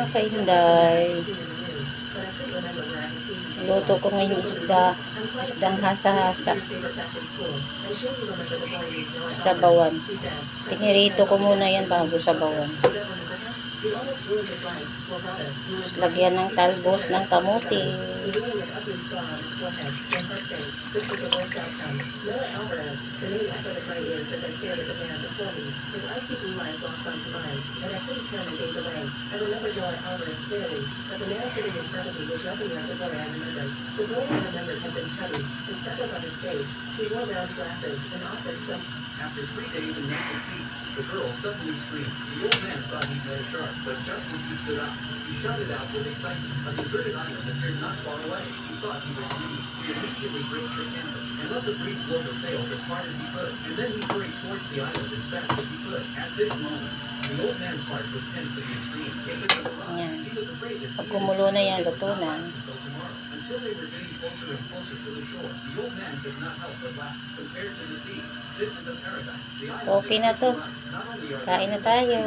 Kainday. Luto ko ngayon isdang hasa-hasa. Sabawan. Pinirito ko muna yan bago sabawan. Tapos lagyan ng talbos ng kamuti. After 3 days and nights at sea, the girl suddenly screamed. The old man thought he'd met a shark, but just as he stood up, he shouted out with excitement. A deserted island appeared not far away. He thought he was dreaming. He immediately braced the canvas and let the breeze blow the sails as hard as he could, and then he hurried towards the island as fast as he could. At this moment, the old man's heart was tense to the extreme. If it was a rock, he was afraid that Pag kumulo na yan, luto na. until they were getting closer and closer to the shore, the old man could not help but laugh. Compared to the sea, this is a paradise. The island Okay na to. Kain na tayo.